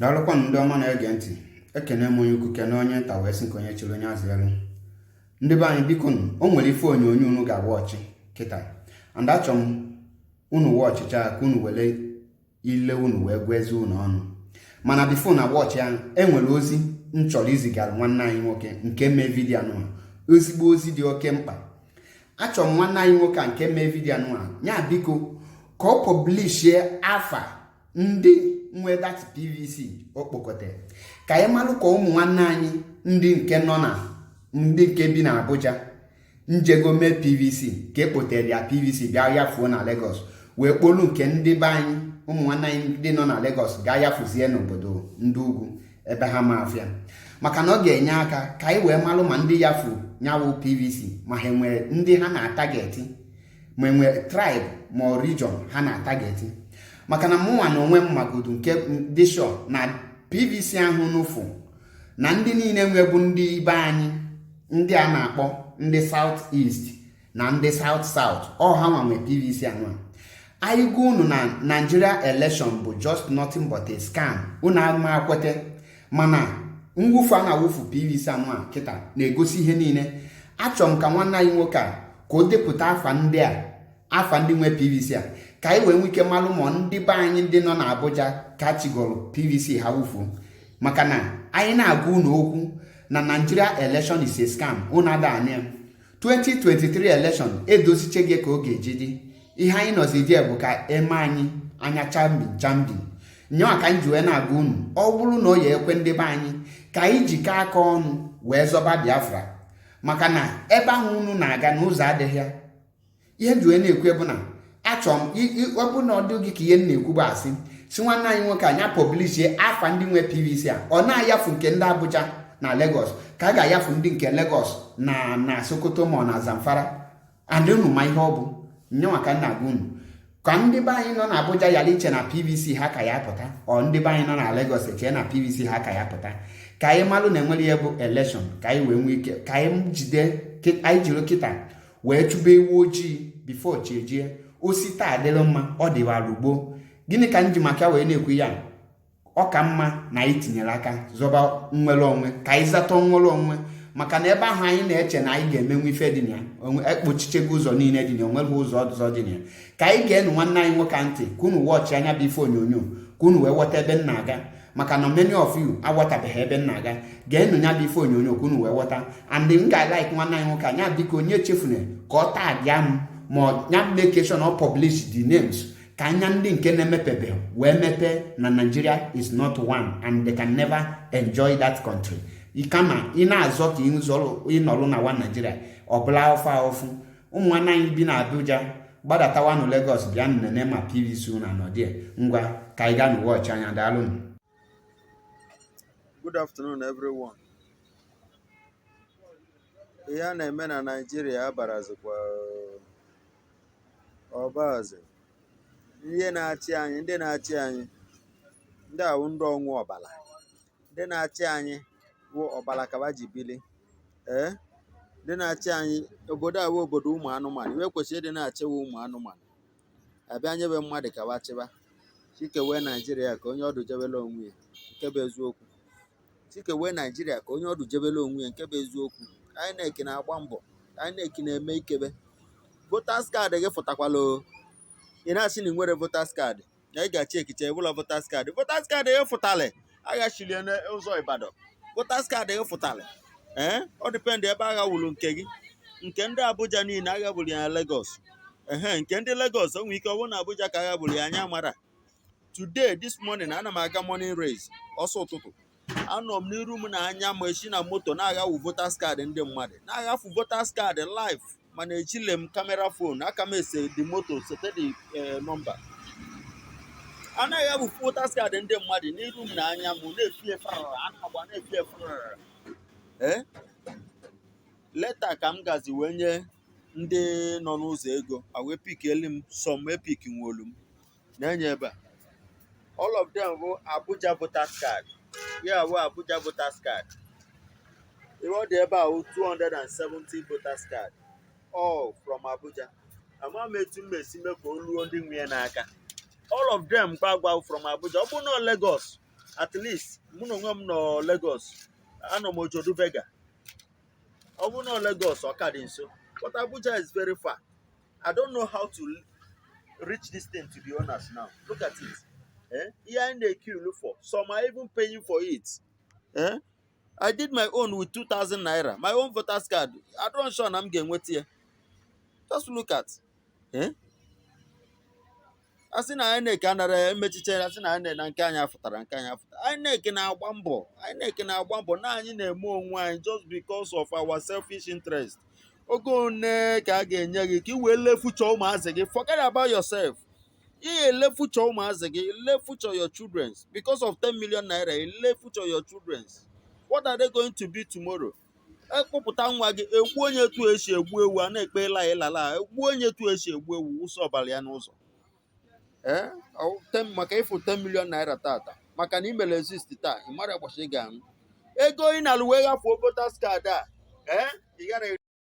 Daalụkwa ndị ọma na-ege ntị. Ekene m onye ukwu kene onye nta wee sị nke onye chịrị onye azụ elu. Ndị be anyị biko nụ, o nwere ife onyonyo unu ga-awọchị kịta and achọ m unu wọchịcha ka unu were ile unu wee gwa eze unu ọnụ. Mana bifo na wọchị ahụ enwere ozi m chọrọ izigara nwanne anyị nwoke nke mee vidiyo anụ a, ezigbo ozi dị oke mkpa. Achọrọ m nwanne anyị nwoke a nke mee vidiyo anụ a nya biko ka ọ pọblishie afa ndị nwe dat PVC okpokọta ka anyị malụ ka ụmụ nwanne anyị ndị nke bi na Abuja njego mee PVC ka ekpotere ya PVC bịa yafuo na Lagos wee kpolu nke ndị be anyị ụmụ nwanne anyị ndị nọ na Lagos gaa yafuzie n'obodo ndị ugwu ebe ha ma afịa, maka na ọ ga-enye aka ka anyị wee malụ ma ndị yafu nyawu PVC ma ha nwere ndị ha na-atageti ma nwere tribe ma region ha na-atageti. Maka na mụnwa na onwe m magodu nke dị sure na PVC ahụ n'ụfụ na ndị niile nwebu ndị be anyị ndị a na-akpọ ndị South East na ndị South South ha nwa nwe PVC anụ a. Anyị gwa unu na Nigeria election bụ just nothing but a scam, unu ama akwete, mana mwụfu a na-awụfu PVC anụ a kịta na-egosi ihe niile. Achọrọ m ka nwanne anyị nwoke a ka o depụta afa ndị nwe PVC a ka anyị wee nwee ike malụ ma ndị be anyị ndị nọ na Abuja ka chigoro PVC ha wufuo. Maka na anyị na-agwa unu okwu na Nigeria election is a scam, unu ada anya 2023 election edosiche gị ka ọ ga-eji dị. Ihe anyị nọzi die bụ ka eme anyị anya chambi nyewa ka anyị ji wee na-agwa unu ọ bụrụ na ọ ya ekwe ndị be anyị ka anyị jikọ aka ọnụ wee zọba Biafra, maka na ebe ahụ unu na-aga n'ụzọ adịghị ya. Ihe ji wee na-ekwu bụ na achọrọ m ọ bụ na ọ dị gị ka ihe m na-ekwu bụ asị si nwanne anyị nwoke anya pọblishie afa ndị nwe PVC a, ọ na-ayafu nke ndị Abuja na Lagos ka a ga-ayafu ndị nke Lagos na Sokoto ma na Zamfara and unu ma ihe ọ bụ nyenwa ka nna agwa unu ka ndị be anyị nọ na Abuja yala iche na PVC ha ka ya pụta, ndị be anyị nọ na Lagos eche na PVC ha ka ya pụta. Ka anyị malụ na enwere ihe bụ election ka anyị wee nwee ike ka anyị jiri kịta wee chụba ewu ojii bifo chi ejie osi taa adịrị mma ọ dịwara ugbo. Gịnị ka m ji maka wee na-ekwu ya? Ọ ka mma na anyị tinyere aka zọba nnwere onwe ka anyị zata nnwere onwe, maka na ebe ahụ anyị na-eche na anyị ga-emenwe ife dị na ya ekpochichego ụzọ niile dị na onweghị ụzọ ọzọ dị na ya. Ka anyị ga-enu nwanne anyị nwoke ntị ka unu wọchị anya bụ ife onyonyo ka unu wee ghọta ebe m na-aga, maka na many of you aghọtabeghị ebe m na-aga. Ga-enu nya bụ ife onyonyo ka unu wee ghọta and m ga-alaik nwanne anyị nwoke anya biko onye chefuna ka ọ taa bịa m ma nya mekeshon ọ publish the names ka anya ndị nke na-emepebe wee mepe na Nigeria is not one and they can never enjoy that country. Kama ị na-azọ ka ịnọrụ na one Nigeria ọ bụla ofu ụmụ nwanne anyị bi na Abuja gbadatawanụ Lagos bịa nnene ma PVC na nọdie ngwa ka anyị gaa n'ụwa ọchị anya. Daalụ. Good afternoon everyone. Ihe a na-eme na Nigeria abarazikwa ọbazi. Ndị na-achị anyị ndị ahụ ndị ọnwụ ọbala, ndị na-achị anyị wụ ọbala kaba ji bili ndị na-achị anyị obodo a wụ obodo ụmụ anụmanụ. Iwe kwesịrị ịdị na-achịwa ụmụ anụmanụ abịa nyebe mmadụ kaba chịba. Chikewe Naijiria ka onye ọdụ jebela onwe ya nke bụ eziokwu. Chikewe Naijiria ka onye ọdụ jebela onwe ya nke bụ eziokwu. INEC na-agba mbọ, INEC na-eme ikebe. Voters card gị fụtakwala ị na-asị na ị nwere voters card na ị ga-achị ekiche ebụla voters card gị fụtale aghachilie n'ụzọ Ibadan. Voters card gị fụtale ọ dịpendị ebe agha wulu nke gị. Nke ndị Abuja niile agha gburu ya na Lagos nke ndị Lagos o nwere ike ọ bụrụ na Abuja ka agha gburu ya anya mara. Today this morning ana m aga morning race ọsọ ụtụtụ, anọ m n'iru m na anya m echi na moto na-aghawu voters card ndị mmadụ na-aghafu voters card live, mana echile m kamera phone aka m ese the moto sete the number. Anaghị abụ voters card ndị mmadụ n'iru m na anya m na-efie fara leta ka m gazi wee nye ndị nọ n'ụzọ ego wee pikeli m some epik nwolu m na-enye ebe a. All of them bụ Abuja voters card. Ya bụ Abuja voters card. Ihe ọ dị ebe a 270 voters card all from Abuja. Ama m etu m esi mee ka o luo ndị nwe n'aka. All of them gbagba from Abuja. Ọ bụ na Lagos at least mụ na onwe m nọ Lagos, anọ m Ojodu Bega. Ọ bụ na Lagos ọ ka dị nso, but Abuja is very far. I don't know how to reach this thing to the owners now. Look at it. Here in the queue, look for. Some are even paying for it. I did my own with 2,000 naira. My own voter's card. I don't sure I'm getting wait here. Just look at. Asị na INEC anara emechiche, asị na INEC na nke anyị afụtara, nke anyị afụtara. INEC na-agba mbọ. INEC na-agba mbọ na anyị na-eme onwe anyị just because of our selfish interest. Oge one ka a ga-enye gị ka ị wee lee future ụmụazị gị. Forget about yourself. You lay future ụmụazị gị, lay future your children. Because of 10 million naira, you lay future your children. What are they going to be tomorrow? Ekpụpụta nwa gị, egbu onye etu esi egbu ewu, a na-ekpe ịla ịlala, egbu onye etu esi egbu ewu, ụsọ ọbara ya n'ụzọ. Maka ịfụ 10 million naira tata, maka na imere exist taa, ị mara ụbọchị ị ga-anwụ. Ego ị na-alụ wee ghafuo voters card a, ị gara